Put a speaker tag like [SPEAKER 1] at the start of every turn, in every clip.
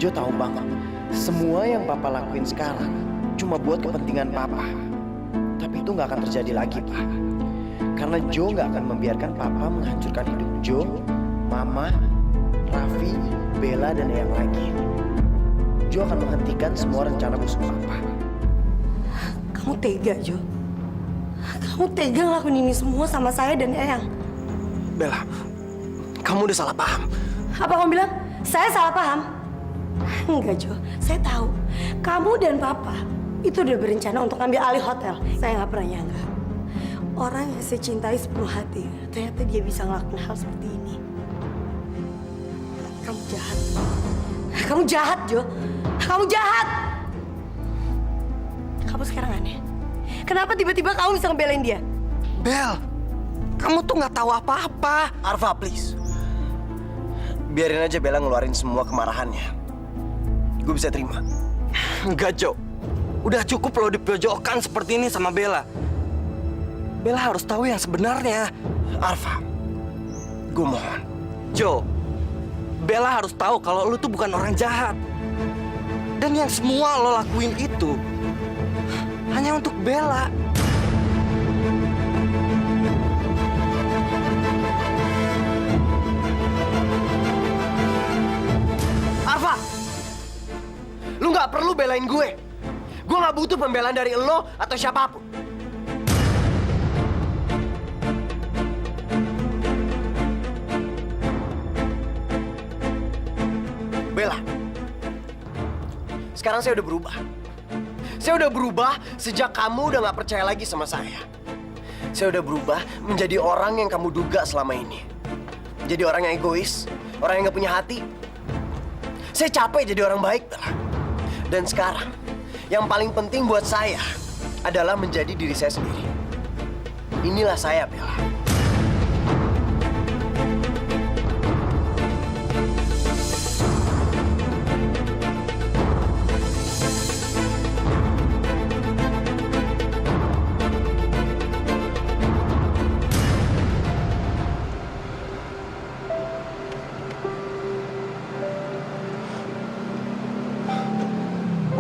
[SPEAKER 1] Jo tahu banget, semua yang papa lakuin sekarang cuma buat kepentingan papa. Tapi itu nggak akan terjadi lagi, Pak. Karena Jo nggak akan membiarkan papa menghancurkan hidup Jo, Mama, Raffi, Bella, dan yang lagi. Jo akan menghentikan semua rencana busuk papa.
[SPEAKER 2] Kamu tega, Jo. Kamu tega ngelakuin ini semua sama saya dan Eyang.
[SPEAKER 1] Bella, kamu udah salah paham.
[SPEAKER 2] Apa kamu bilang? Saya salah paham? Enggak, Jo. Saya tahu. Kamu dan Papa itu udah berencana untuk ngambil alih hotel. Saya nggak pernah nyangka. Orang yang saya cintai sepenuh hati, ternyata dia bisa ngelakuin hal seperti ini. Kamu jahat. Kamu jahat, Jo. Kamu jahat. Kamu sekarang aneh. Kenapa tiba-tiba kamu bisa ngebelain dia?
[SPEAKER 1] Bel, kamu tuh nggak tahu apa-apa. Arfa, please. Biarin aja Bella ngeluarin semua kemarahannya. Gue bisa terima.
[SPEAKER 3] Enggak, Jo. Udah cukup lo dipojokkan seperti ini sama Bella. Bella harus tahu yang sebenarnya.
[SPEAKER 1] Arfa, gue mohon.
[SPEAKER 3] Jo, Bella harus tahu kalau lo tuh bukan orang jahat. Dan yang semua lo lakuin itu hanya untuk Bella.
[SPEAKER 1] Arfa, lu nggak perlu belain gue. Gue nggak butuh pembelaan dari lo atau siapapun. Bella, sekarang saya udah berubah. Saya udah berubah sejak kamu udah nggak percaya lagi sama saya. Saya udah berubah menjadi orang yang kamu duga selama ini. Jadi orang yang egois, orang yang nggak punya hati. Saya capek jadi orang baik, Bella. Dan sekarang, yang paling penting buat saya adalah menjadi diri saya sendiri. Inilah saya, Bella.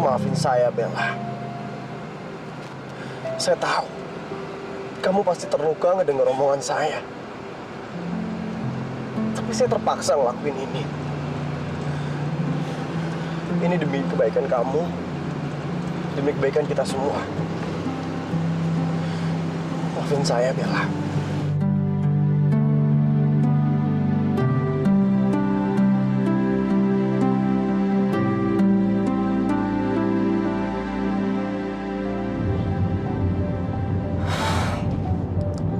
[SPEAKER 1] Maafin saya, Bella. Saya tahu kamu pasti terluka ngedengar omongan saya. Tapi saya terpaksa ngelakuin ini. Ini demi kebaikan kamu, demi kebaikan kita semua. Maafin saya, Bella.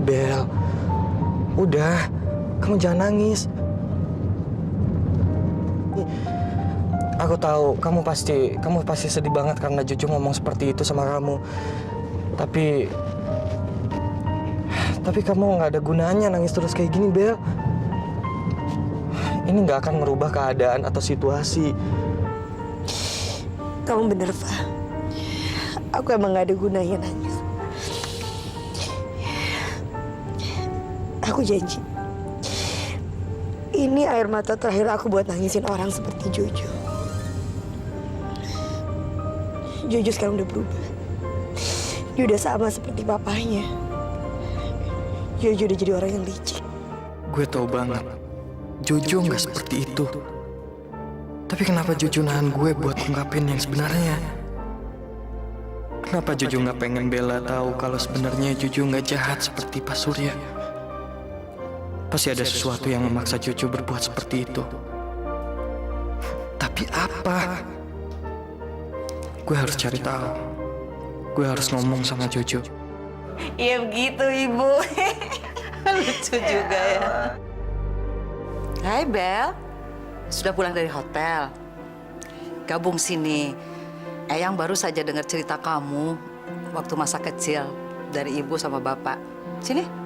[SPEAKER 3] Bel, udah, kamu jangan nangis. Aku tahu kamu pasti sedih banget karena Juju ngomong seperti itu sama kamu. Tapi kamu nggak ada gunanya nangis terus kayak gini, Bel. Ini nggak akan merubah keadaan atau situasi.
[SPEAKER 2] Kamu bener, Fa. Aku emang gak ada gunanya nangis. Aku janji. Ini air mata terakhir aku buat nangisin orang seperti Jojo. Jojo sekarang udah berubah. Dia udah sama seperti papanya. Jojo udah jadi orang yang licik.
[SPEAKER 3] Gue tahu banget, Jojo nggak seperti itu. Tapi kenapa Jojo nahan gue buat ungkapin yang sebenarnya? Kenapa Jojo nggak pengen Bella tahu kalau sebenarnya Jojo nggak jahat seperti Pak Surya? Pasti ada sesuatu yang memaksa Jojo berbuat seperti itu. Tapi apa? Gue harus cari tahu. Gue harus ngomong sama Jojo.
[SPEAKER 4] Iya begitu, Ibu. Lucu juga ya. Hai, Bel. Sudah pulang dari hotel? Gabung sini. Eyang baru saja dengar cerita kamu waktu masa kecil dari Ibu sama Bapak. Sini.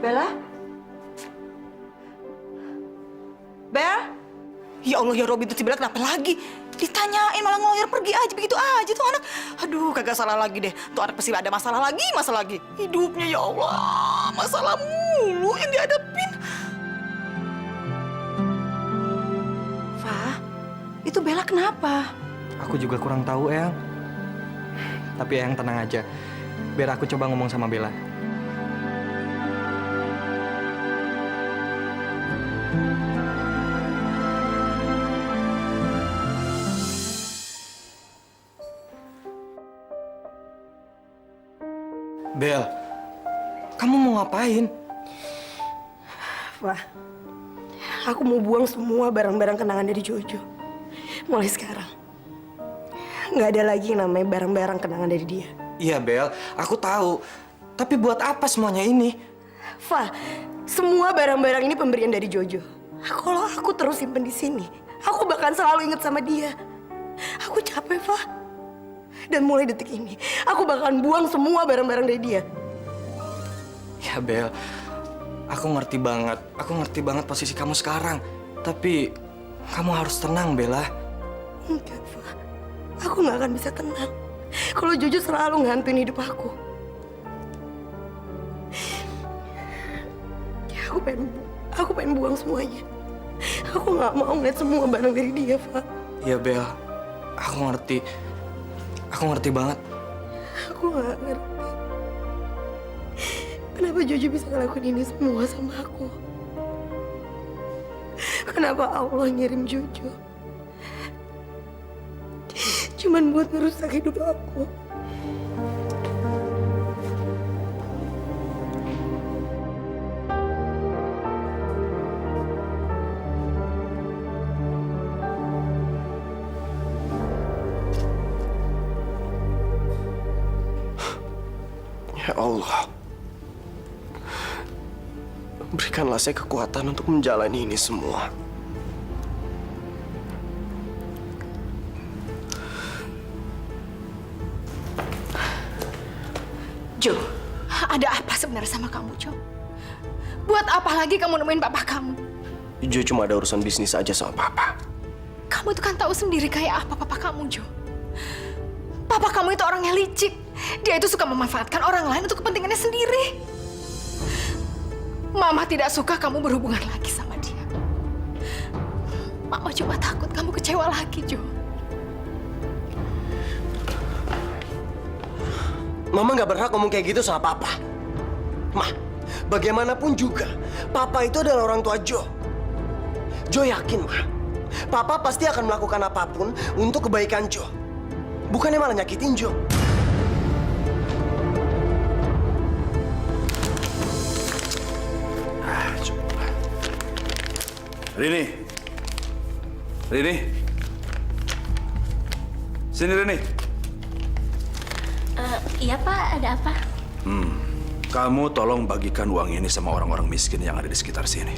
[SPEAKER 4] Bella? Bel? Ya Allah, ya Robi, itu si Bella kenapa lagi? Ditanyain malah ngeloyor pergi aja, begitu aja tuh anak. Aduh, Aduh, kagak salah lagi deh. Tuh anak pasti ada masalah lagi. Hidupnya ya Allah, masalah mulu yang dihadapin. Fah, itu Bella kenapa?
[SPEAKER 3] Aku juga kurang tahu, Eyang. Tapi Eyang tenang aja. Biar aku coba ngomong sama Bella. Bel, kamu mau ngapain?
[SPEAKER 2] Wah, aku mau buang semua barang-barang kenangan dari Jojo. Mulai sekarang. Nggak ada lagi yang namanya barang-barang kenangan dari dia.
[SPEAKER 3] Iya, Bel, aku tahu. Tapi buat apa semuanya ini?
[SPEAKER 2] Fa, semua barang-barang ini pemberian dari Jojo. Kalau aku terus simpen di sini, aku bakal selalu inget sama dia. Aku capek, Fa. Dan mulai detik ini, aku bakalan buang semua barang-barang dari dia.
[SPEAKER 3] Ya, Bel, aku ngerti banget. Aku ngerti banget posisi kamu sekarang. Tapi kamu harus tenang, Bella.
[SPEAKER 2] Enggak, Fa. Aku nggak akan bisa tenang kalau Jojo selalu ngantuin hidup aku. Aku pengen buang semuanya. Aku nggak mau ngeliat semua barang dari dia, Fa.
[SPEAKER 3] Iya, Bel. Aku ngerti. Aku ngerti banget.
[SPEAKER 2] Aku nggak ngerti. Kenapa Jojo bisa ngelakuin ini semua sama aku? Kenapa Allah ngirim Jojo? Cuman buat ngerusak hidup aku.
[SPEAKER 1] Ya Allah, berikanlah saya kekuatan untuk menjalani ini semua.
[SPEAKER 5] Jo, ada apa sebenarnya sama kamu, Jo? Buat apa lagi kamu nemuin papa kamu?
[SPEAKER 1] Jo cuma ada urusan bisnis aja sama papa.
[SPEAKER 5] Kamu itu kan tahu sendiri kayak apa papa kamu, Jo. Papa kamu itu orangnya licik. Dia itu suka memanfaatkan orang lain untuk kepentingannya sendiri. Mama tidak suka kamu berhubungan lagi sama dia. Mama cuma takut kamu kecewa lagi, Jo.
[SPEAKER 1] Mama nggak berhak ngomong kayak gitu sama papa. Ma, bagaimanapun juga, papa itu adalah orang tua Jo. Jo yakin, Ma, papa pasti akan melakukan apapun untuk kebaikan Jo. Bukannya malah nyakitin Jo.
[SPEAKER 6] Rini. Sini, Rini.
[SPEAKER 7] Iya Pak, ada apa?
[SPEAKER 6] Kamu tolong bagikan uang ini sama orang-orang miskin yang ada di sekitar sini.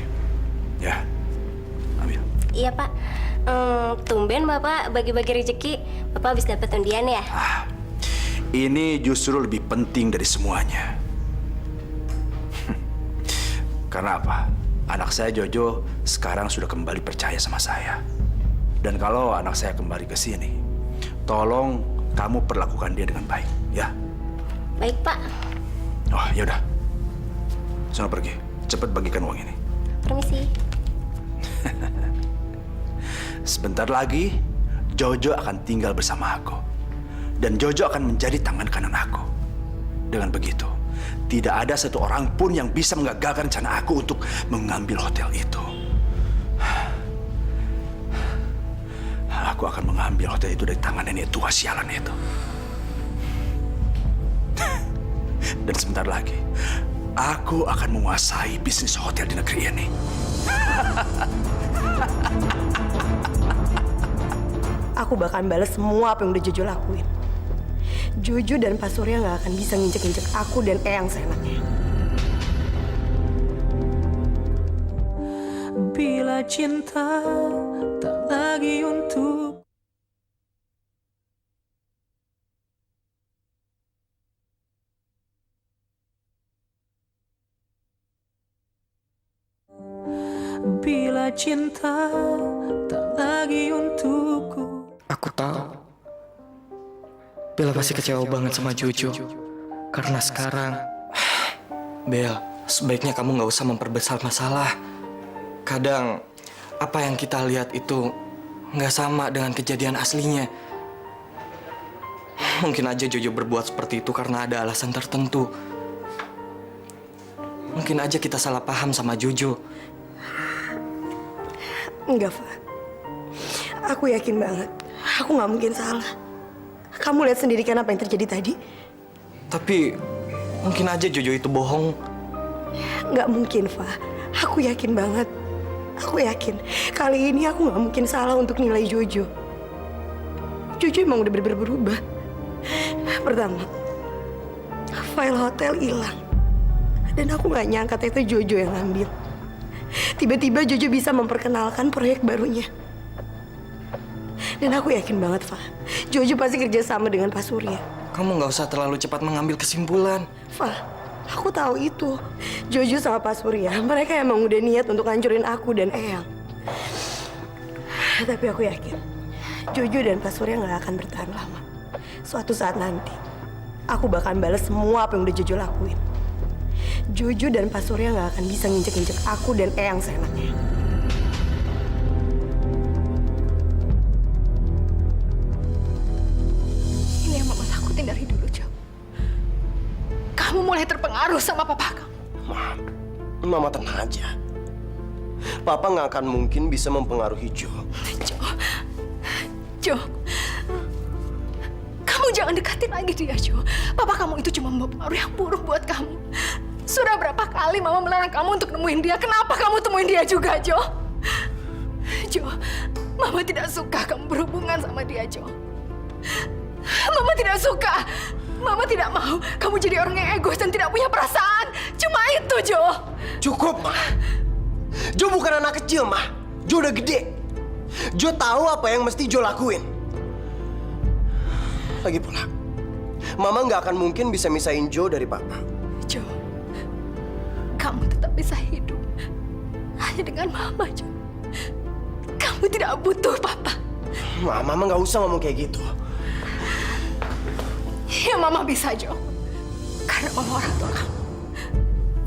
[SPEAKER 6] Ya, ambil.
[SPEAKER 7] Iya Pak. Tumben Bapak bagi-bagi rezeki. Bapak habis dapat undian ya?
[SPEAKER 6] Ini justru lebih penting dari semuanya. Karena apa? Anak saya Jojo sekarang sudah kembali percaya sama saya. Dan kalau anak saya kembali ke sini, tolong kamu perlakukan dia dengan baik, ya?
[SPEAKER 7] Baik Pak.
[SPEAKER 6] Oh, ya udah. Sono pergi. Cepat bagikan uang ini.
[SPEAKER 7] Permisi.
[SPEAKER 6] Sebentar lagi, Jojo akan tinggal bersama aku. Dan Jojo akan menjadi tangan kanan aku. Dengan begitu, tidak ada satu orang pun yang bisa mengagalkan rencana aku untuk mengambil hotel itu. Aku akan mengambil hotel itu dari tangan nenek tua sialan itu. Dan sebentar lagi, aku akan menguasai bisnis hotel di negeri ini.
[SPEAKER 2] Aku bakalan balas semua apa yang udah Jojo lakuin. Jojo dan Pak Surya nggak akan bisa nginjek-nginjek aku dan Eyang seenaknya.
[SPEAKER 8] Bila cinta tak lagi untuk bila cinta tak lagi untukku.
[SPEAKER 3] Aku tahu. Bella pasti kecewa banget sama Jojo. Karena sekarang, Bel, sebaiknya kamu nggak usah memperbesar masalah. Kadang, apa yang kita lihat itu nggak sama dengan kejadian aslinya. Mungkin aja Jojo berbuat seperti itu karena ada alasan tertentu. Mungkin aja kita salah paham sama Jojo.
[SPEAKER 2] Enggak, Fa. Aku yakin banget. Aku nggak mungkin salah. Kamu lihat sendiri kan apa yang terjadi tadi?
[SPEAKER 3] Tapi, mungkin aja Jojo itu bohong.
[SPEAKER 2] Nggak mungkin, Fa. Aku yakin banget. Aku yakin. Kali ini aku nggak mungkin salah untuk nilai Jojo. Jojo emang udah bener-bener berubah. Pertama, file hotel hilang. Dan aku nggak nyangka itu Jojo yang ngambil. Tiba-tiba Jojo bisa memperkenalkan proyek barunya. Dan aku yakin banget, Fa. Jojo pasti kerja sama dengan Pak Surya.
[SPEAKER 3] Kamu nggak usah terlalu cepat mengambil kesimpulan.
[SPEAKER 2] Fa, aku tahu itu. Jojo sama Pak Surya, mereka emang udah niat untuk hancurin aku dan Eyang. Tapi aku yakin, Jojo dan Pak Surya nggak akan bertahan lama. Suatu saat nanti, aku bakal balas semua apa yang udah Jojo lakuin. Jojo dan Pak Surya nggak akan bisa nginjek-injek aku dan Eyang seenaknya.
[SPEAKER 5] Ini yang mama takutin dari dulu, Jo. Kamu mulai terpengaruh sama papa kamu.
[SPEAKER 1] Mama tenang aja. Papa nggak akan mungkin bisa mempengaruhi Jo.
[SPEAKER 5] Jo, kamu jangan dekatin lagi dia, Jo. Papa kamu itu cuma membawa pengaruh yang buruk buat kamu. Sudah berapa kali mama melarang kamu untuk nemuin dia. Kenapa kamu temuin dia juga, Jo? Jo, mama tidak suka kamu berhubungan sama dia, Jo. Mama tidak suka. Mama tidak mau kamu jadi orang yang egois dan tidak punya perasaan. Cuma itu, Jo.
[SPEAKER 1] Cukup, Ma. Jo bukan anak kecil, Ma. Jo udah gede. Jo tahu apa yang mesti Jo lakuin. Lagi pula, Mama nggak akan mungkin bisa misahin Jo dari Papa.
[SPEAKER 5] Jo, kamu tetap bisa hidup hanya dengan Mama, Jo. Kamu tidak butuh Papa.
[SPEAKER 1] Mama nggak usah ngomong kayak gitu.
[SPEAKER 5] Ya, Mama bisa, Jo. Karena Mama orang tua kamu.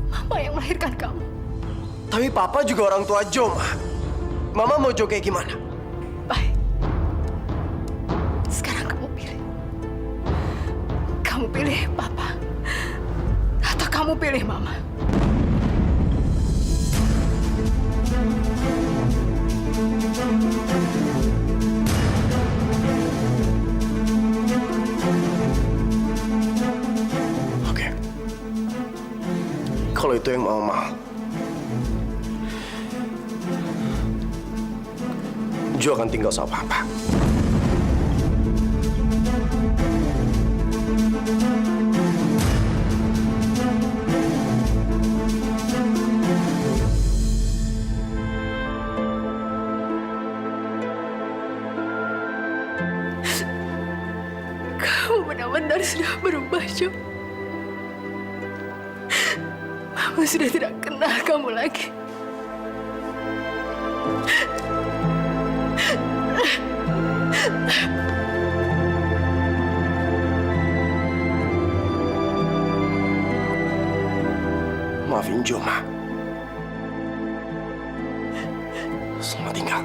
[SPEAKER 5] Mama yang melahirkan kamu.
[SPEAKER 1] Tapi Papa juga orang tua Jo, Ma. Mama mau Jo kayak gimana?
[SPEAKER 5] Baik. Sekarang kamu pilih. Kamu pilih Papa. Atau kamu pilih Mama.
[SPEAKER 1] Oke. Kalau itu yang Mama mau. Jo akan tinggal sama Papa.
[SPEAKER 5] Kamu benar-benar sudah berubah, Jo. Mama sudah tidak kenal kamu lagi.
[SPEAKER 1] Maafin Jo, Ma. Selamat tinggal.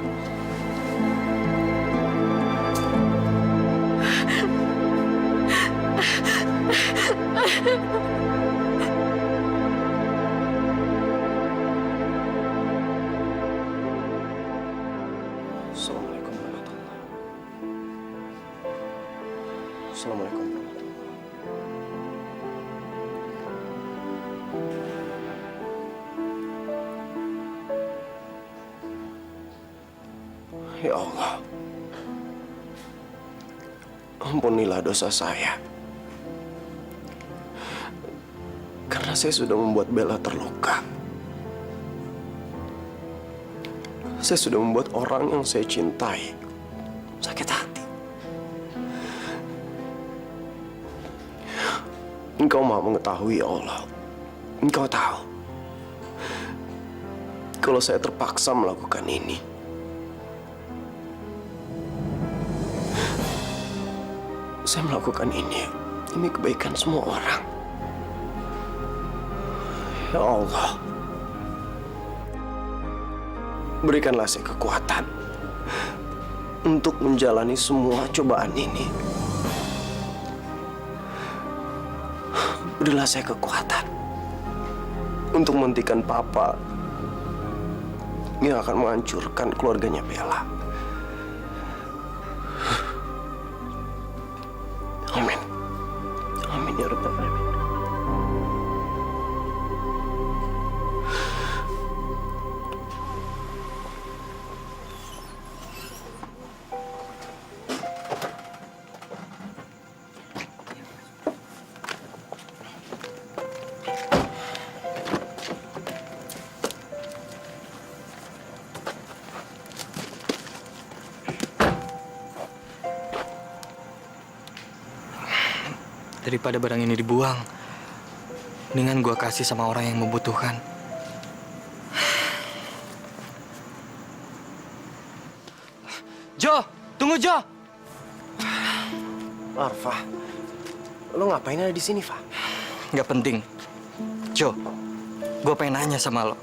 [SPEAKER 1] Assalamualaikum warahmatullahi wabarakatuh. Assalamualaikum warahmatullahi wabarakatuh. Ya Allah, ampunilah dosa saya. Karena saya sudah membuat Bella terluka. Saya sudah membuat orang yang saya cintai sakit hati. Engkau Maha mengetahui, ya Allah. Engkau tahu kalau saya terpaksa melakukan ini. Saya melakukan ini demi kebaikan semua orang. Ya Allah, berikanlah saya kekuatan untuk menjalani semua cobaan ini. Berilah saya kekuatan untuk menghentikan Papa yang akan menghancurkan keluarganya Bella. Amin. Amin ya Rabbal Alamin.
[SPEAKER 3] Daripada barang ini dibuang, mendingan gue kasih sama orang yang membutuhkan. Jo, tunggu Jo.
[SPEAKER 1] Arfa, lo ngapain ada di sini, Fa?
[SPEAKER 3] Nggak penting. Jo, gue pengen nanya sama lo.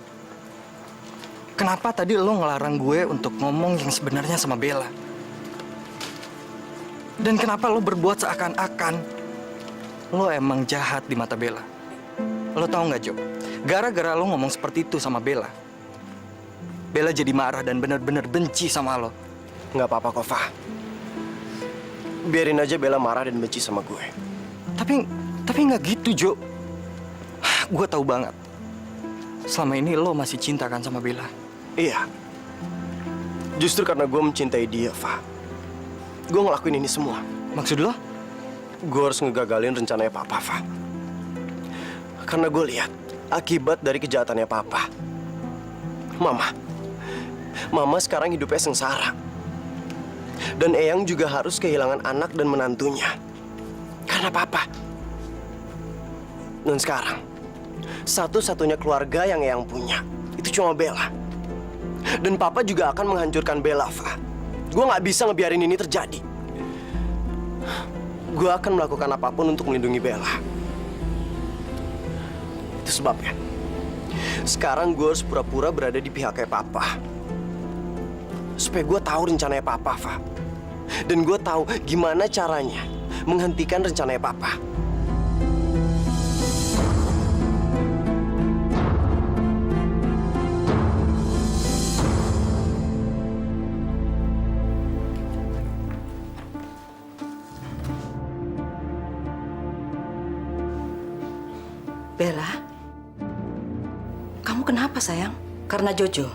[SPEAKER 3] Kenapa tadi lo ngelarang gue untuk ngomong yang sebenarnya sama Bella? Dan kenapa lo berbuat seakan-akan lo emang jahat di mata Bella? Lo tau nggak, Jo? Gara-gara lo ngomong seperti itu sama Bella, Bella jadi marah dan benar-benar benci sama lo.
[SPEAKER 1] Nggak apa-apa kok, Fa. Biarin aja Bella marah dan benci sama gue.
[SPEAKER 3] Tapi nggak gitu, Jo. Gue tahu banget. Selama ini lo masih cinta kan sama Bella?
[SPEAKER 1] Iya. Justru karena gue mencintai dia, Fa. Gue ngelakuin ini semua.
[SPEAKER 3] Maksud lo?
[SPEAKER 1] Gue harus ngegagalin rencananya Papa, Fa. Karena gue lihat akibat dari kejahatannya Papa. Mama sekarang hidupnya sengsara. Dan Eyang juga harus kehilangan anak dan menantunya. Karena Papa. Dan sekarang, satu-satunya keluarga yang Eyang punya, itu cuma Bella. Dan Papa juga akan menghancurkan Bella, Fa. Gue nggak bisa ngebiarin ini terjadi. Gue akan melakukan apapun untuk melindungi Bella. Itu sebabnya. Sekarang gue harus pura-pura berada di pihaknya Papa. Supaya gue tahu rencananya Papa, Fa. Dan gue tahu gimana caranya menghentikan rencananya Papa.
[SPEAKER 4] Bella, kamu kenapa sayang? Karena Jojo?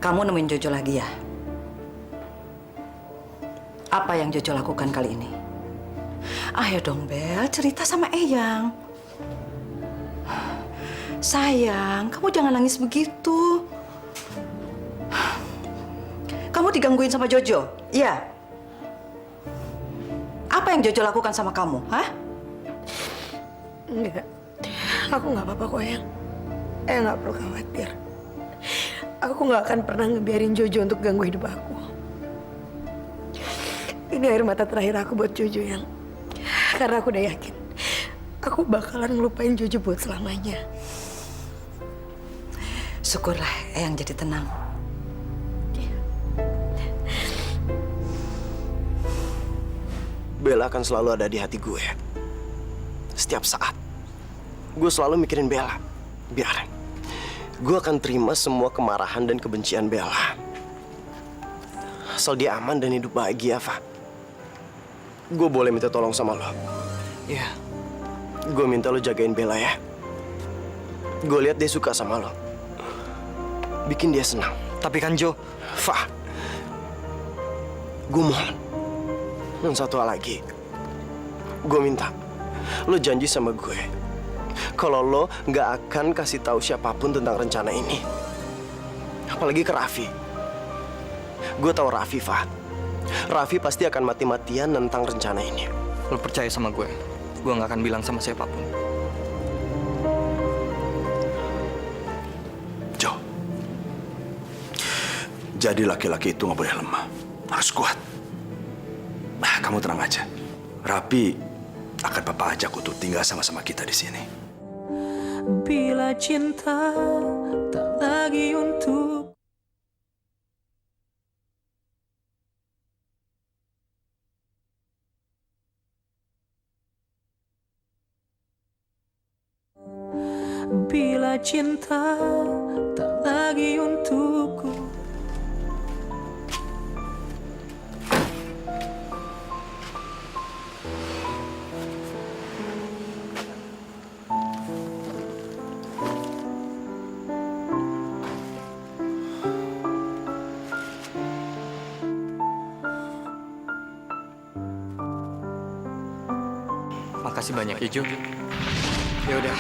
[SPEAKER 4] Kamu nemuin Jojo lagi ya? Apa yang Jojo lakukan kali ini? Ayo dong Bel, cerita sama Eyang. Sayang, kamu jangan nangis begitu. Kamu digangguin sama Jojo? Iya. Apa yang Jojo lakukan sama kamu, hah?
[SPEAKER 2] Enggak, aku nggak apa-apa kok, Eyang. Eyang nggak perlu khawatir. Aku nggak akan pernah ngebiarin Jojo untuk ganggu hidup aku. Ini air mata terakhir aku buat Jojo, Yang. Karena aku udah yakin, aku bakalan ngelupain Jojo buat selamanya.
[SPEAKER 4] Syukurlah Eyang jadi tenang.
[SPEAKER 1] Bella akan selalu ada di hati gue. Setiap saat. Gue selalu mikirin Bella. Biarin. Gue akan terima semua kemarahan dan kebencian Bella. Asal dia aman dan hidup bahagia, Fa. Gue boleh minta tolong sama lo?
[SPEAKER 3] Iya.
[SPEAKER 1] Gue minta lo jagain Bella ya. Gue lihat dia suka sama lo. Bikin dia senang.
[SPEAKER 3] Tapi kan Jo,
[SPEAKER 1] Fa. Gue mohon. Dan satu hal lagi. Gue minta. Lo janji sama gue, kalau lo nggak akan kasih tahu siapapun tentang rencana ini, apalagi ke Raffi. Gue tahu Raffi, Fa. Raffi pasti akan mati-matian tentang rencana ini.
[SPEAKER 3] lo percaya sama gue nggak akan bilang sama siapapun.
[SPEAKER 6] Jo, jadi laki-laki itu nggak boleh lemah, harus kuat. Kamu tenang aja. Rapi akan papa ajak untuk tinggal sama-sama kita di sini.
[SPEAKER 8] Bila cinta tak lagi untuk Bila cinta tak lagi untukku.
[SPEAKER 3] Makasih banyak ya, Jo. Ya udah,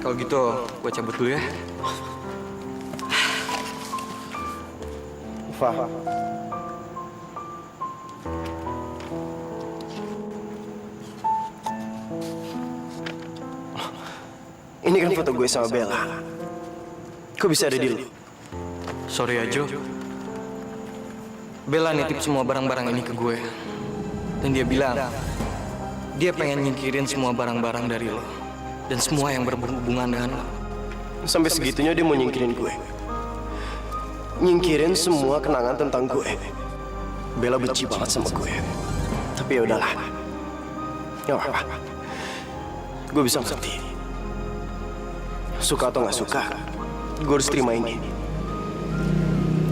[SPEAKER 3] kalau gitu gue cabut dulu ya.
[SPEAKER 1] Fah. Ini kan foto gue sama Bella. Kok bisa ada di lu?
[SPEAKER 3] Sorry ya, Jo. Bella nitip semua barang-barang ini ke gue. Dan dia bilang, dia pengen nyingkirin semua barang-barang dari lo. Dan semua yang berhubungan dengan lo.
[SPEAKER 1] Sampai segitunya dia mau nyingkirin gue. Nyingkirin semua kenangan tentang gue. Bella benci banget sama gue. Tapi ya udahlah. Gak apa-apa. Gue bisa ngerti. Suka atau gak suka, gue harus terima ini.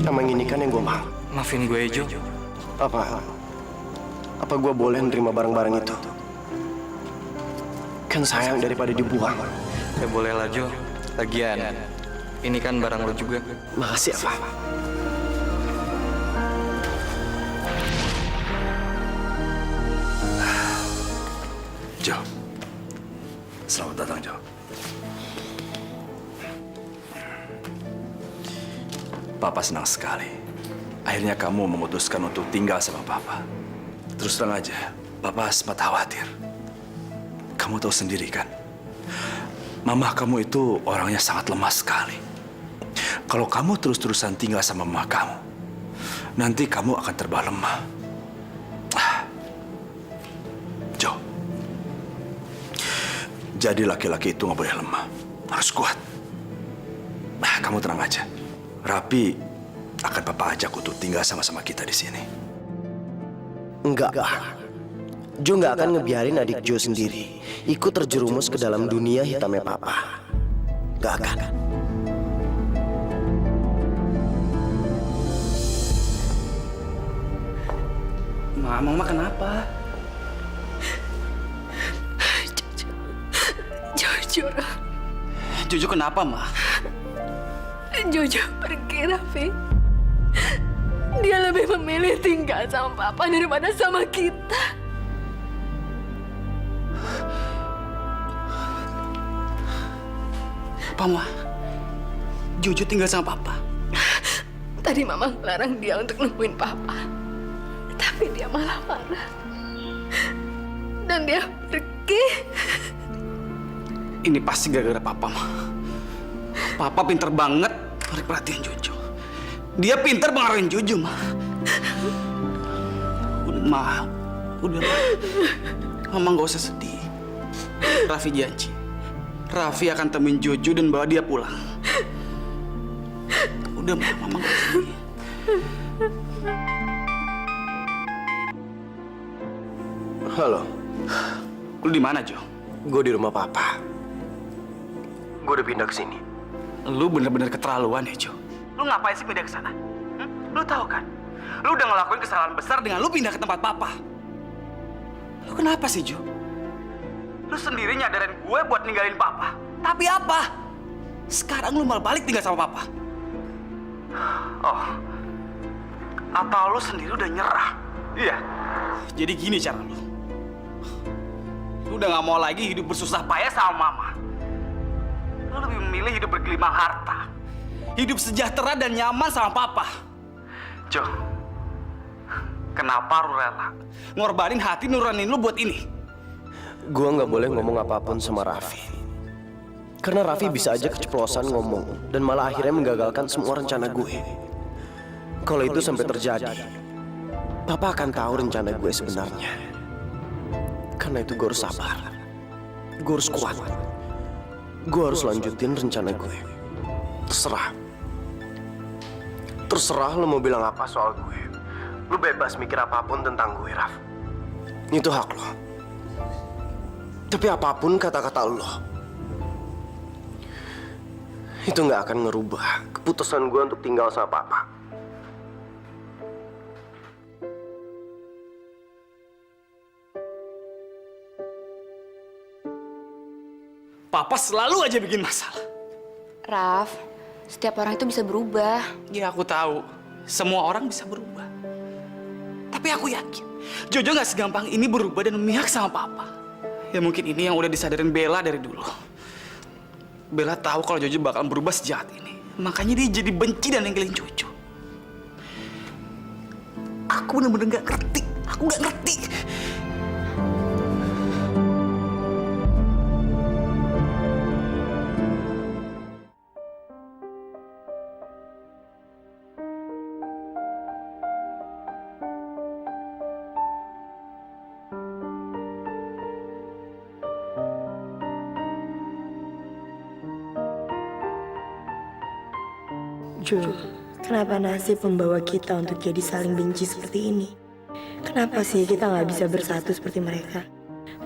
[SPEAKER 1] Emang ini kan yang gue mau.
[SPEAKER 3] Maafin gue ya, Jo.
[SPEAKER 1] Apa gue boleh nerima barang-barang itu? Kan sayang daripada dibuang.
[SPEAKER 3] Ya boleh lah, Jo. Lagian, ini kan barang lo juga.
[SPEAKER 1] Makasih, Apa.
[SPEAKER 6] Jo, selamat datang, Jo. Papa senang sekali. Akhirnya kamu memutuskan untuk tinggal sama Papa. Terus terang aja, Papa sempat khawatir. Kamu tahu sendiri kan, Mama kamu itu orangnya sangat lemah sekali. Kalau kamu terus-terusan tinggal sama Mama kamu, nanti kamu akan terbawa lemah. Jo, jadi laki-laki itu nggak boleh lemah, harus kuat. Kamu tenang aja. Rapi akan Papa ajak untuk tinggal sama-sama kita di sini.
[SPEAKER 1] Enggak. Jo nggak akan ngebiarin adik Jo sendiri ikut terjerumus ke dalam dunia hitamnya Papa. Nggak akan.
[SPEAKER 9] Mama kenapa?
[SPEAKER 5] Jujur,
[SPEAKER 9] Jojo kenapa, Ma?
[SPEAKER 5] Jojo pergi, Raffi. Dia lebih memilih tinggal sama Papa daripada sama kita.
[SPEAKER 9] Apa, Ma? Jojo tinggal sama Papa.
[SPEAKER 5] Tadi Mama ngelarang dia untuk nemuin Papa. Tapi dia malah marah. Dan dia pergi.
[SPEAKER 9] Ini pasti gara-gara Papa, Ma. Papa pinter banget narik perhatian Jojo. Dia pinter mengaruhin Jojo, Ma. Udah, Ma. Mama nggak usah sedih. Raffi janji. Raffi akan temuin Jojo dan bawa dia pulang. Udah, Ma. Mama nggak usah sedih.
[SPEAKER 1] Halo,
[SPEAKER 9] Lu di mana, Jo?
[SPEAKER 1] gue di rumah Papa. Gue udah pindah ke sini.
[SPEAKER 9] Lu bener-bener keterlaluan ya, Jo. Lu ngapain sih pindah ke sana? Lu tahu kan? Lu udah ngelakuin kesalahan besar dengan lu pindah ke tempat Papa. Lu kenapa sih, Jo? Lu sendiri nyadarin gue buat ninggalin Papa. Tapi apa? Sekarang lu malah balik tinggal sama Papa. Oh. Atau lu sendiri udah nyerah? Iya. Jadi gini cara lu. Lu udah gak mau lagi hidup bersusah payah sama Mama. Lu lebih memilih hidup bergelimang harta. Hidup sejahtera dan nyaman sama Papa. Jo, kenapa lu rela ngorbanin hati nurani lu buat ini?
[SPEAKER 1] Gue nggak boleh ngomong apapun sama Raffi. Karena Raffi bisa aja keceplosan ngomong dan malah akhirnya menggagalkan semua rencana gue. Kalau itu sampai terjadi, Papa akan tahu rencana gue sebenarnya. Karena itu gue harus sabar. Gue harus kuat. Gue harus lanjutin rencana gue. Terserah. Terserah lo mau bilang apa soal gue. Lo bebas mikir apapun tentang gue, Raf. Itu hak lo. Tapi apapun kata-kata lo, itu nggak akan ngerubah keputusan gue untuk tinggal sama Papa.
[SPEAKER 9] Papa selalu aja bikin masalah.
[SPEAKER 5] Raf, setiap orang itu bisa berubah.
[SPEAKER 9] Ya aku tahu, semua orang bisa berubah. Tapi aku yakin, Jojo nggak segampang ini berubah dan memihak sama Papa. Ya mungkin ini yang udah disadarin Bella dari dulu. Bella tahu kalau Jojo bakal berubah sejahat ini. Makanya dia jadi benci dan nenggelin Jojo. Aku bener-bener nggak ngerti. Aku nggak ngerti.
[SPEAKER 2] Jo, kenapa nasib membawa kita untuk jadi saling benci seperti ini? Kenapa sih kita nggak bisa bersatu seperti mereka?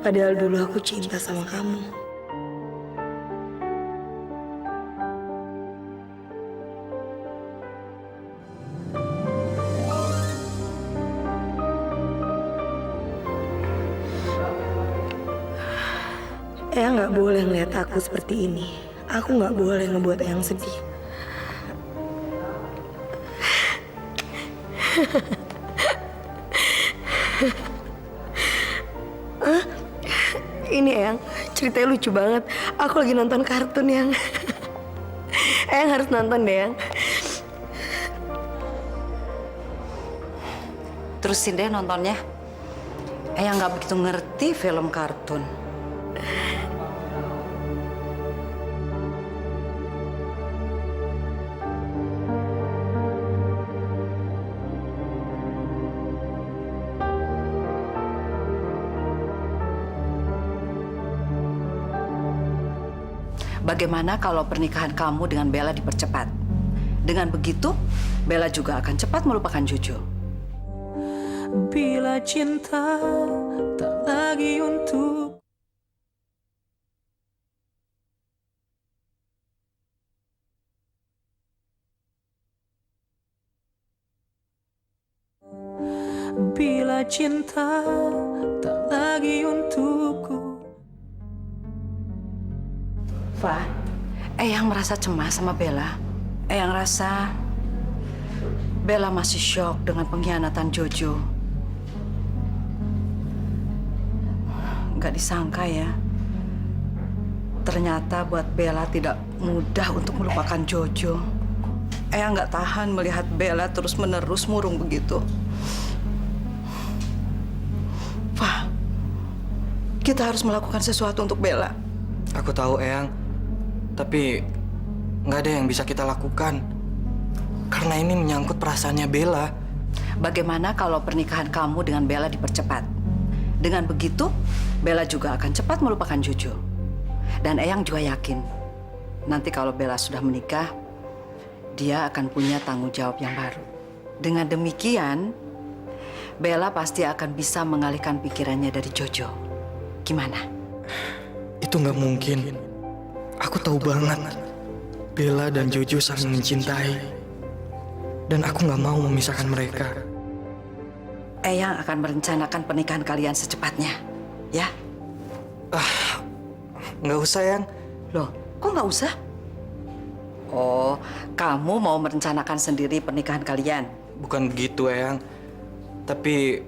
[SPEAKER 2] Padahal dulu aku cinta sama kamu. Eyang nggak boleh ngeliat aku seperti ini. Aku nggak boleh ngebuat Eyang sedih. Ini Eyang, ceritanya lucu banget. Aku lagi nonton kartun yang Eyang harus nonton deh, Eyang.
[SPEAKER 4] Terusin deh nontonnya. Eyang nggak begitu ngerti film kartun. Bagaimana kalau pernikahan kamu dengan Bella dipercepat? Dengan begitu, Bella juga akan cepat melupakan Jojo.
[SPEAKER 8] Bila cinta tak lagi untuk Bila cinta tak lagi untukku.
[SPEAKER 4] Fa, Eyang merasa cemas sama Bella. Eyang rasa Bella masih syok dengan pengkhianatan Jojo. Gak disangka ya, ternyata buat Bella tidak mudah untuk melupakan Jojo. Eyang gak tahan melihat Bella terus-menerus murung begitu. Fa, kita harus melakukan sesuatu untuk Bella.
[SPEAKER 3] Aku tahu, Eyang. Tapi nggak ada yang bisa kita lakukan. Karena ini menyangkut perasaannya Bella.
[SPEAKER 4] Bagaimana kalau pernikahan kamu dengan Bella dipercepat? Dengan begitu, Bella juga akan cepat melupakan Jojo. Dan Eyang juga yakin, nanti kalau Bella sudah menikah, dia akan punya tanggung jawab yang baru. Dengan demikian, Bella pasti akan bisa mengalihkan pikirannya dari Jojo. Gimana?
[SPEAKER 3] Itu nggak mungkin. Aku tahu banget Bella dan Jojo saling mencintai. Dan aku nggak mau memisahkan mereka.
[SPEAKER 4] Eyang akan merencanakan pernikahan kalian secepatnya, ya?
[SPEAKER 3] Nggak usah, Yang.
[SPEAKER 4] Loh, kok nggak usah? Oh, kamu mau merencanakan sendiri pernikahan kalian?
[SPEAKER 3] Bukan begitu, Eyang. Tapi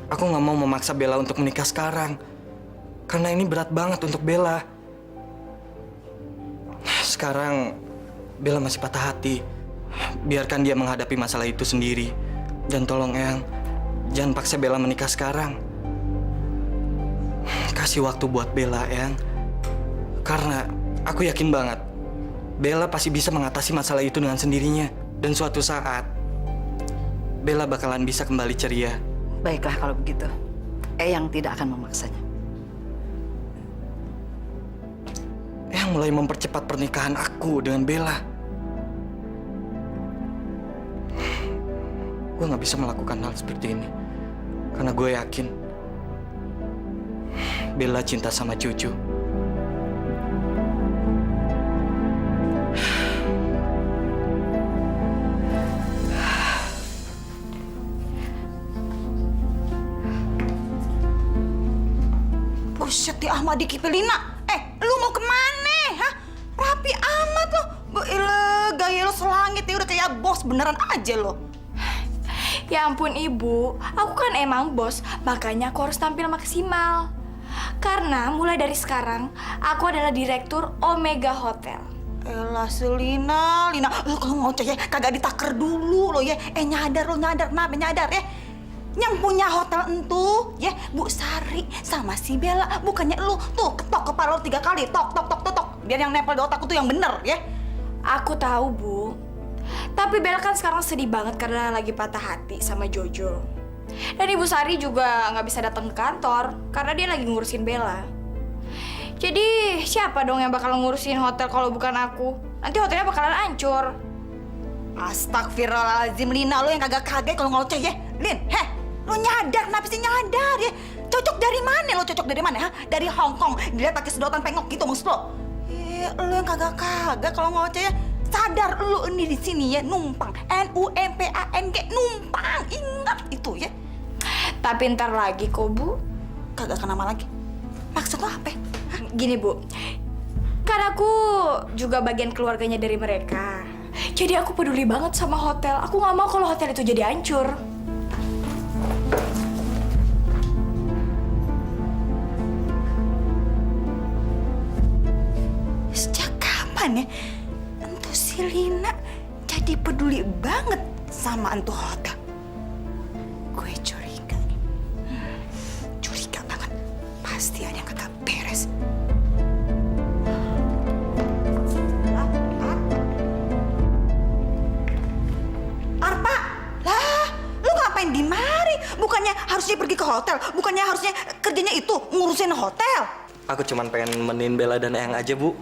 [SPEAKER 3] aku nggak mau memaksa Bella untuk menikah sekarang. Karena ini berat banget untuk Bella. Sekarang Bella masih patah hati. Biarkan dia menghadapi masalah itu sendiri. Dan tolong, Eyang, jangan paksa Bella menikah sekarang. Kasih waktu buat Bella, Eyang. Karena aku yakin banget Bella pasti bisa mengatasi masalah itu dengan sendirinya. Dan suatu saat Bella bakalan bisa kembali ceria.
[SPEAKER 4] Baiklah kalau begitu. Eyang tidak akan memaksanya.
[SPEAKER 3] Eyang mulai mempercepat pernikahan aku dengan Bella. Gue gak bisa melakukan hal seperti ini. Karena gue yakin Bella cinta sama Jojo.
[SPEAKER 10] Buset di Ahmadi Kipelina. Lu mau kemana? Hah? Rapi amat lo. Gaya lo selangit ya udah kayak bos beneran aja lo.
[SPEAKER 5] Ya ampun Ibu, aku kan emang bos, makanya aku harus tampil maksimal. Karena mulai dari sekarang, aku adalah direktur Omega Hotel.
[SPEAKER 10] Elah Selina, Lina, lo kalau ngoceh ya kagak ditaker dulu lo ya. Nyadar, kenapa nyadar ya? Yang punya hotel entu, ya Bu Sari sama si Bella, bukannya lu tuh ketok kepala lo 3 kali, tok. Biar yang nempel di otakku tuh yang bener ya.
[SPEAKER 5] Aku tahu Bu, tapi Bella kan sekarang sedih banget karena lagi patah hati sama Jojo. Dan Ibu Sari juga nggak bisa datang ke kantor karena dia lagi ngurusin Bella. Jadi siapa dong yang bakal ngurusin hotel kalau bukan aku? Nanti hotelnya bakalan hancur.
[SPEAKER 10] Astagfirullahaladzim, Lina, lo yang kagak kalau ngoceh ya. Lin, lo nyadar, kenapa sih nyadar ya? Cocok dari mana lo, ha? Dari Hong Kong, dilihat pakai sedotan pengok gitu maksud lo? Lo yang kagak kalau ngoceh ya. Sadar lo ini di sini ya, numpang. NUMPANG, numpang. Ingat itu ya.
[SPEAKER 5] Tapi ntar lagi kok Bu.
[SPEAKER 10] Kagak kenapa lagi. Maksud lo apa?
[SPEAKER 5] Gini Bu, kan aku juga bagian keluarganya dari mereka. Jadi aku peduli banget sama hotel. Aku nggak mau kalau hotel itu jadi hancur.
[SPEAKER 10] Sejak kapan ya Entu si Lina jadi peduli banget sama Entu hotel? Gue curiga nih. Curiga banget. Pasti ada yang kagak beres. Arpa, lah, lu ngapain di mari? Bukannya harusnya pergi ke hotel? Bukannya harusnya kerjanya itu ngurusin hotel?
[SPEAKER 3] Aku cuman pengen nemenin Bella dan Eyang aja, Bu.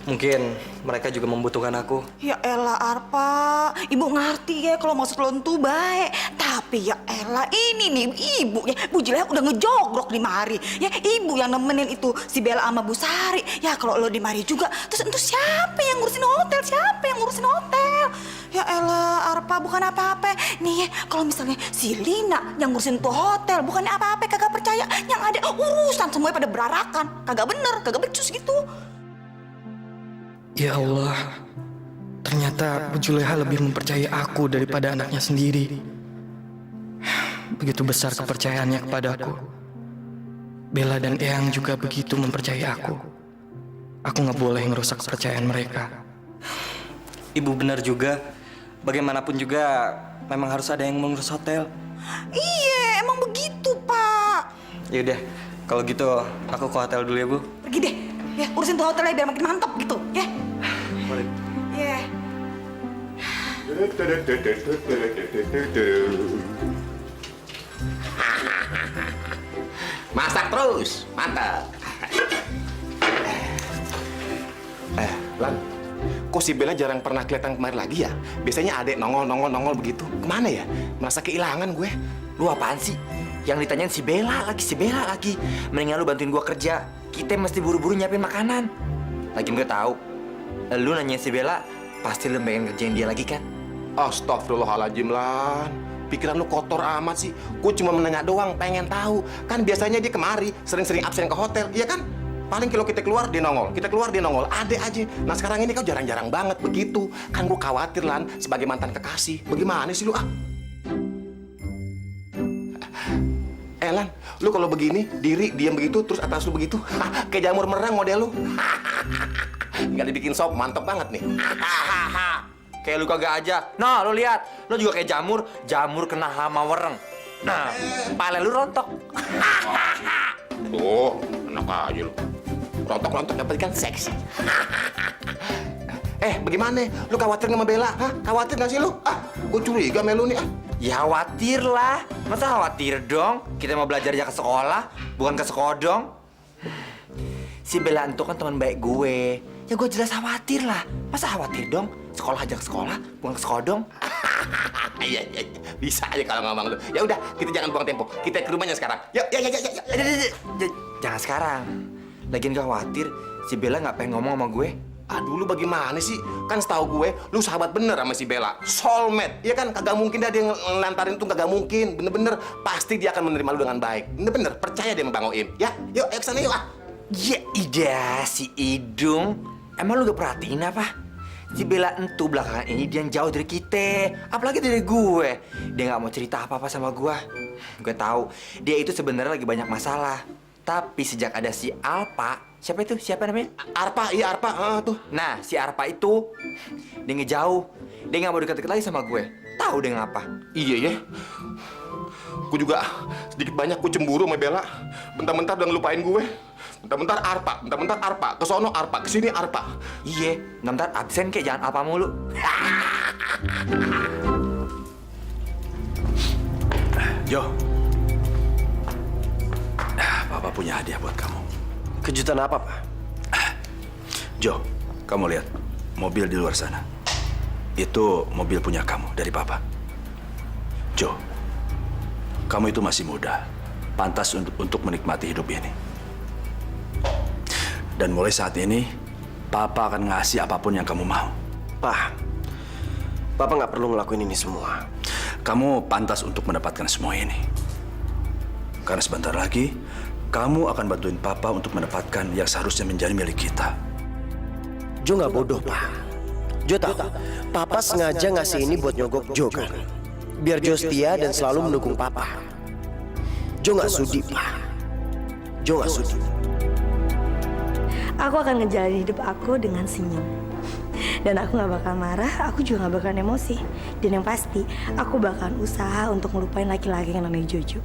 [SPEAKER 3] Mungkin mereka juga membutuhkan aku.
[SPEAKER 10] Ya elah Arpa, ibu ngerti ya kalau maksud lo tuh baik. Tapi ya elah ini nih ibu ya, Bu Jilah udah ngejogrok di mari. Ya ibu yang nemenin itu si Bella sama Bu Sari. Ya kalau lo di mari juga, terus itu siapa yang ngurusin hotel? Siapa yang ngurusin hotel? Ya elah Arpa, bukan apa-apa. Nih kalau misalnya si Lina yang ngurusin tuh hotel, bukannya apa-apa, kagak percaya. Yang ada urusan semuanya pada berarakan. Kagak bener, kagak becus gitu.
[SPEAKER 3] Ya Allah, ternyata Bu Juleha lebih mempercayai aku daripada anaknya sendiri. Begitu besar kepercayaannya kepadaku. Bella dan Eyang juga begitu mempercayai aku. Aku nggak boleh ngerusak kepercayaan mereka. Ibu benar juga. Bagaimanapun juga, memang harus ada yang mengurus hotel.
[SPEAKER 10] Iya, emang begitu, Pak.
[SPEAKER 3] Yaudah, kalau gitu aku ke hotel dulu ya, Bu.
[SPEAKER 10] Pergi deh, ya urusin tuh hotelnya biar makin mantap gitu, ya.
[SPEAKER 3] Boleh.
[SPEAKER 10] Ya.
[SPEAKER 11] Masak terus, mantap. Lan, kok si Bella jarang pernah kelihatan kemari lagi ya? Biasanya adek nongol begitu. Kemana ya? Merasa kehilangan gue.
[SPEAKER 12] Lu apaan sih? Yang ditanyain si Bella lagi. Mendingan lu bantuin gua kerja. Kita mesti buru-buru nyiapin makanan. Lagi gue tahu. Lu nanyain si Bella, pasti lu pengen ngerjain dia lagi kan?
[SPEAKER 11] Astagfirullahaladzim, Lan. Pikiran lu kotor amat sih. Gue cuma menanya doang, pengen tahu. Kan biasanya dia kemari, sering-sering absen ke hotel, iya kan? Paling kalau kita keluar, dia nongol. Ada aja. Nah sekarang ini kau jarang-jarang banget begitu. Kan gue khawatir, Lan, sebagai mantan kekasih. Bagaimana sih lu, ah? Lan, lu kalau begini, diri, diam begitu, terus atas lu begitu. Kayak jamur merang model lu. Nggak dibikin sop, mantep banget nih.
[SPEAKER 12] Kayak lu kagak aja. Nah, lu lihat. Lu juga kayak jamur kena hama wereng. Nah, pala lu rontok.
[SPEAKER 11] Tuh, enak aja lu. Rontok-rontok dapat kan seksi. Bagaimana? Lu khawatir sama Bella? Hah? Khawatir nggak sih lu? Gue curiga sama lu nih.
[SPEAKER 12] Ya khawatir lah. Masa khawatir dong? Kita mau belajar aja ke sekolah, bukan ke sekodong. Si Bella itu kan teman baik gue. Ya gue jelas khawatir lah. Masa khawatir dong? Sekolah aja ke sekolah, bukan ke sekodong.
[SPEAKER 11] Iya, bisa aja kalau ngomong lu. Ya udah, kita jangan buang tempo. Kita ke rumahnya sekarang. Yuk.
[SPEAKER 12] Jangan sekarang. Lagian gak khawatir, si Bella nggak pengen ngomong sama gue.
[SPEAKER 11] Aduh, lu bagaimana sih? Kan setahu gue, lu sahabat bener sama si Bella. Soulmate. Iya kan? Kagak mungkin dia ngelantarin itu, kagak mungkin. Bener-bener, pasti dia akan menerima lu dengan baik. Bener-bener, percaya dia sama Bang Oim. Ya, yuk, ayo kesana yuk ah.
[SPEAKER 12] Ya ida si Idung. Emang lu gak perhatiin apa? Si Bella entu belakangan ini dia yang jauh dari kita. Apalagi dari gue. Dia gak mau cerita apa-apa sama gue. Gue tahu dia itu sebenarnya lagi banyak masalah. Tapi sejak ada si Alpa, siapa itu? Siapa namanya?
[SPEAKER 11] Arpa, iya Arpa, tuh.
[SPEAKER 12] Nah, si Arpa itu dia ngejauh. Dia gak mau deket-deket lagi sama gue. Tahu dia ngapa?
[SPEAKER 11] Iya ya. Gue juga sedikit banyak gue cemburu sama Bella. Bentar-bentar udah ngelupain gue. Bentar-bentar Arpa, kesono Arpa, kesini Arpa.
[SPEAKER 12] Iya, bentar absen kayak jangan apa mulu.
[SPEAKER 6] Jo, Papa punya hadiah buat kamu.
[SPEAKER 1] Kejutan apa, Pak?
[SPEAKER 6] Jo, kamu lihat mobil di luar sana. Itu mobil punya kamu dari Papa. Jo, kamu itu masih muda, pantas untuk menikmati hidup ini. Dan mulai saat ini, Papa akan ngasih apapun yang kamu mau.
[SPEAKER 1] Pak, Papa nggak perlu ngelakuin ini semua.
[SPEAKER 6] Kamu pantas untuk mendapatkan semua ini. Karena sebentar lagi, kamu akan bantuin Papa untuk mendapatkan yang seharusnya menjadi milik kita.
[SPEAKER 1] Jo nggak bodoh, Pak. Jo tahu, Papa sengaja ngasih ini buat nyogok Jo kan? Biar Jo setia dan selalu mendukung Papa. Jo nggak sudi, Pak. Jo nggak sudi.
[SPEAKER 2] Aku akan ngejalanin hidup aku dengan senyum. Dan aku gak bakal marah, aku juga gak bakal emosi. Dan yang pasti, aku bakal usaha untuk ngelupain laki-laki yang namanya Jojo.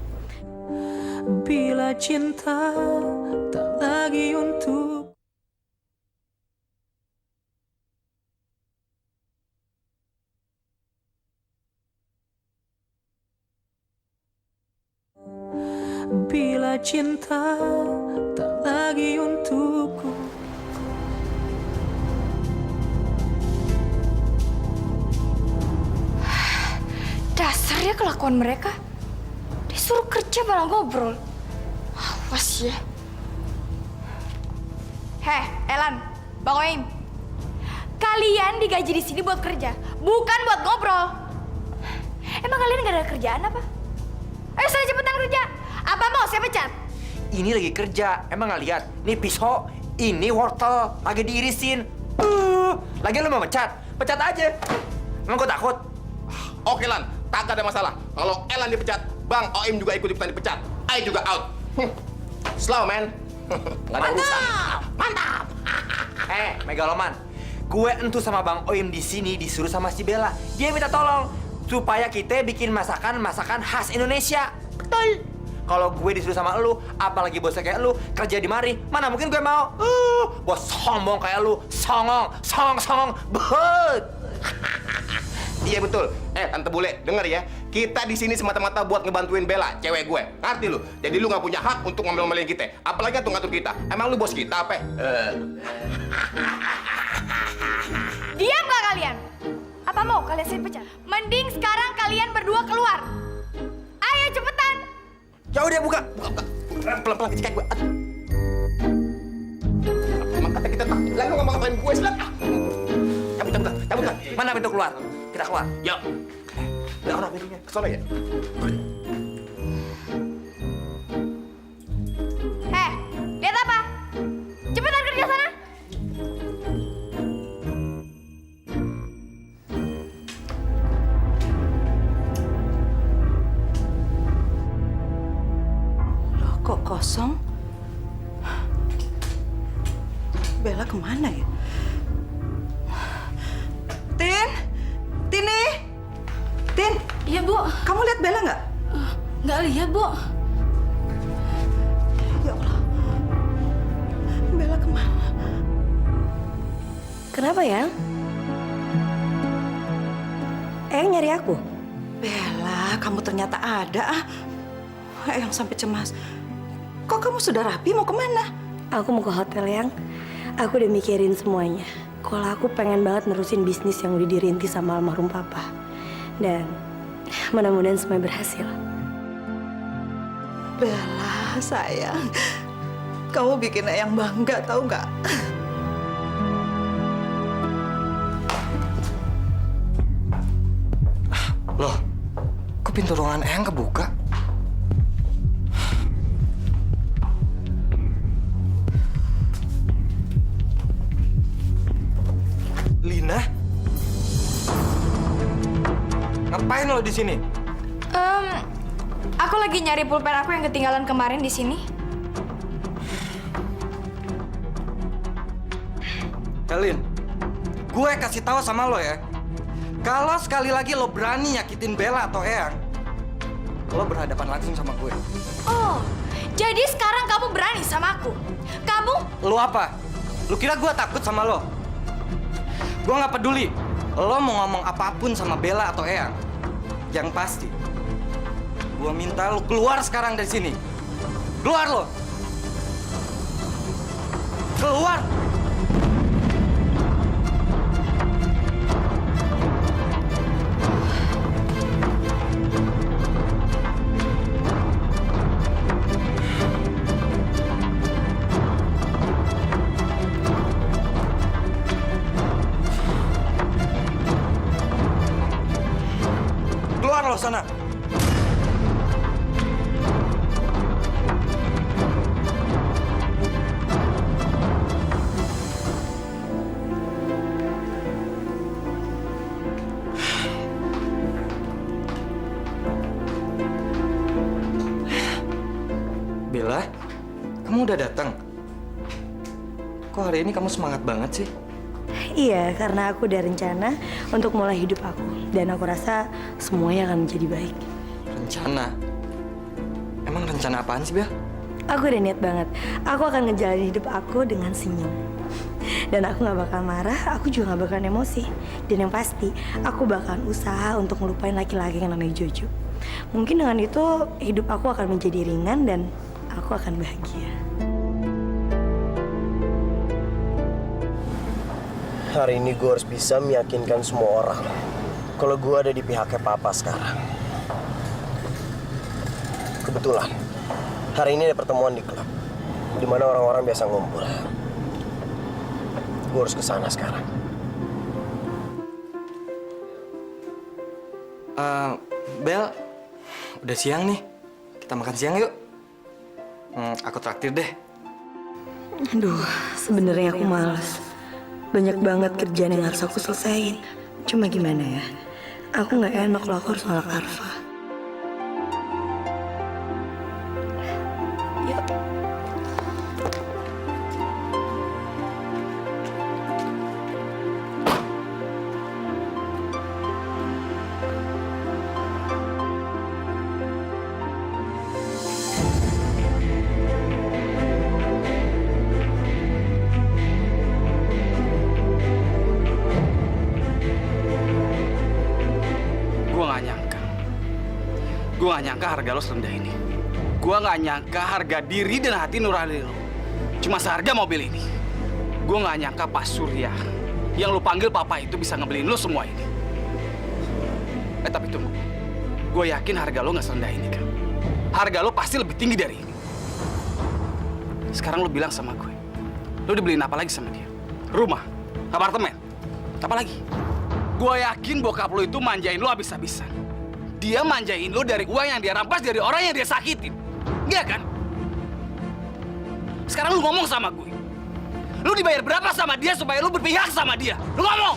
[SPEAKER 8] Bila cinta tak lagi untuk bila cinta tak lagi untukku.
[SPEAKER 5] Dasarnya kelakuan mereka. Disuruh kerja malah ngobrol. Awas ya. Heh, Elan, Bang Oim. Kalian digaji di sini buat kerja, bukan buat ngobrol. Emang kalian gak ada kerjaan apa? Ayo saya cepetan kerja. Apa mau saya pecat?
[SPEAKER 12] Ini lagi kerja, emang nggak lihat? Ini pisau, ini wortel, lagi diirisin. Lagi lu mau pecat? Pecat aja. Emang kau takut?
[SPEAKER 11] Oke Lan, tak ada masalah. Kalau Elan dipecat, Bang Oim juga ikut-ikutan dipecat. I juga out. Slow man. Gak ada urusan. Mantap.
[SPEAKER 12] Megaloman. Gue entu sama Bang Oim di sini disuruh sama si Bella. Dia minta tolong supaya kita bikin masakan khas Indonesia. Betul. Kalau gue disuruh sama lu, apalagi bosnya kayak lu, kerja di mari, mana mungkin gue mau? Bos sombong kayak lu, songong, bet.
[SPEAKER 11] Iya betul. Tante Bule, denger ya. Kita di sini semata-mata buat ngebantuin Bella, cewek gue. Ngerti lu? Jadi lu nggak punya hak untuk ngambil-ngambilin kita. Apalagi ngatur kita. Emang lu bos kita apa?
[SPEAKER 5] Diam gak kalian? Apa mau kalian saya pecat? Mending sekarang kalian berdua keluar. Ayo cepetan.
[SPEAKER 11] Ya udah buka. Pelan-pelan kecek gue. Emang kata kita tak. Lalu ngomong-ngomongin gue silat. Cabut.
[SPEAKER 12] Mana pintu keluar? Kita keluar.
[SPEAKER 11] Yuk. Udah orang pintunya. Kesana ya.
[SPEAKER 5] Lihat apa? Cepetan kerja sana.
[SPEAKER 10] Loh, kok kosong? Bella kemana ya? Tin!
[SPEAKER 5] Iya, Bu.
[SPEAKER 10] Kamu lihat Bella nggak?
[SPEAKER 5] Nggak lihat, Bu.
[SPEAKER 10] Ya Allah. Bella kemana?
[SPEAKER 2] Kenapa ya? Eyang nyari aku?
[SPEAKER 10] Bella, Bella, kamu ternyata ada. Yang sampai cemas. Kok kamu sudah rapi mau kemana?
[SPEAKER 2] Aku mau ke hotel yang aku udah mikirin semuanya. Kalau aku pengen banget nerusin bisnis yang udah dirintis sama almarhum papa. Dan mudah-mudahan semuanya berhasil.
[SPEAKER 10] Bella, sayang. Kamu bikin Eyang bangga, tahu nggak?
[SPEAKER 3] Loh, kok pintu ruangan Eyang kebuka? Lina? Ngapain lo di sini?
[SPEAKER 5] Aku lagi nyari pulpen aku yang ketinggalan kemarin di sini.
[SPEAKER 3] Elin, gue kasih tahu sama lo ya. Kalau sekali lagi lo berani nyakitin Bella atau Eyang, lo berhadapan langsung sama gue.
[SPEAKER 5] Oh, jadi sekarang kamu berani sama aku? Kamu?
[SPEAKER 3] Lo apa? Lo kira gue takut sama lo? Gue nggak peduli. Lo mau ngomong apapun sama Bella atau Eyang. Yang pasti, gue minta lo keluar sekarang dari sini. Keluar lo! Keluar! Keluar lo sana! Bella, kamu udah datang? Kok hari ini kamu semangat banget sih?
[SPEAKER 2] Iya, karena aku udah rencana untuk mulai hidup aku. Dan aku rasa semuanya akan menjadi baik.
[SPEAKER 3] Rencana? Emang rencana apaan sih, Bel?
[SPEAKER 2] Aku udah niat banget. Aku akan ngejalanin hidup aku dengan senyum. Dan aku gak bakal marah, aku juga gak bakal emosi. Dan yang pasti, aku bakal usaha untuk ngelupain laki-laki yang namanya Jojo. Mungkin dengan itu, hidup aku akan menjadi ringan dan aku akan bahagia.
[SPEAKER 1] Hari ini gue harus bisa meyakinkan semua orang kalau gue ada di pihaknya papa sekarang. Kebetulan, hari ini ada pertemuan di klub, di mana orang-orang biasa ngumpul. Gue harus ke sana sekarang.
[SPEAKER 3] Bel, udah siang nih. Kita makan siang yuk. Aku traktir deh.
[SPEAKER 2] Aduh, sebenarnya aku malas. Banyak banget kerjaan yang harus aku selesaiin. Cuma gimana ya? Aku nggak enak kalau aku harus nolak Arfa. Yuk.
[SPEAKER 9] Gue gak nyangka harga lo serendah ini. Gue gak nyangka harga diri dan hati nurani lo cuma seharga mobil ini. Gue gak nyangka Pak Surya yang lo panggil papa itu bisa ngebeliin lo semua ini. Tapi tunggu. Gue yakin harga lo gak serendah ini, kan? Harga lo pasti lebih tinggi dari ini. Sekarang lo bilang sama gue, lo dibeliin apa lagi sama dia? Rumah? Apartemen? Apa lagi? Gue yakin bokap lo itu manjain lo habis-habisan. Dia manjain lo dari uang yang dia rampas dari orang yang dia sakitin. Enggak kan? Sekarang lu ngomong sama gue. Lu dibayar berapa sama dia supaya lu berpihak sama dia? Lu ngomong!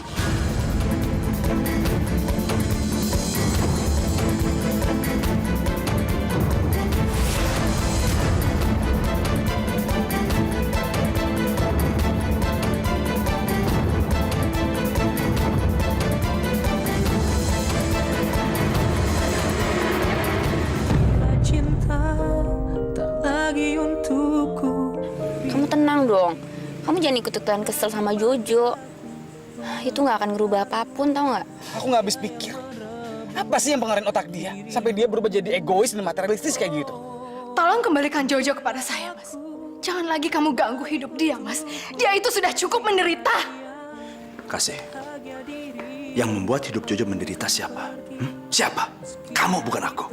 [SPEAKER 13] Tenang dong, kamu jangan ikut-ikutan kesel sama Jojo. Itu nggak akan ngerubah apapun, tau nggak?
[SPEAKER 9] Aku nggak habis pikir. Apa sih yang pengaruhin otak dia sampai dia berubah jadi egois dan materialistis kayak gitu?
[SPEAKER 5] Tolong kembalikan Jojo kepada saya, Mas. Jangan lagi kamu ganggu hidup dia, Mas. Dia itu sudah cukup menderita.
[SPEAKER 6] Kasih. Yang membuat hidup Jojo menderita siapa? Siapa? Kamu, bukan aku.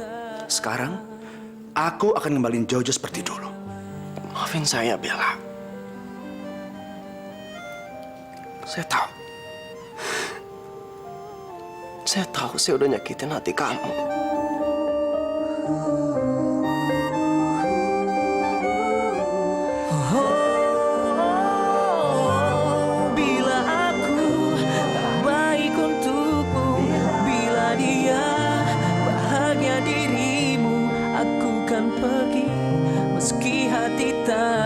[SPEAKER 6] Sekarang, aku akan ngembaliin Jojo seperti dulu.
[SPEAKER 1] Maafin saya, Bella. Saya tahu. Saya tahu saya udah nyakitin hati kamu.
[SPEAKER 8] Bila aku tak baik untukmu, bila dia bahagia dirimu, aku kan pergi meski hati tak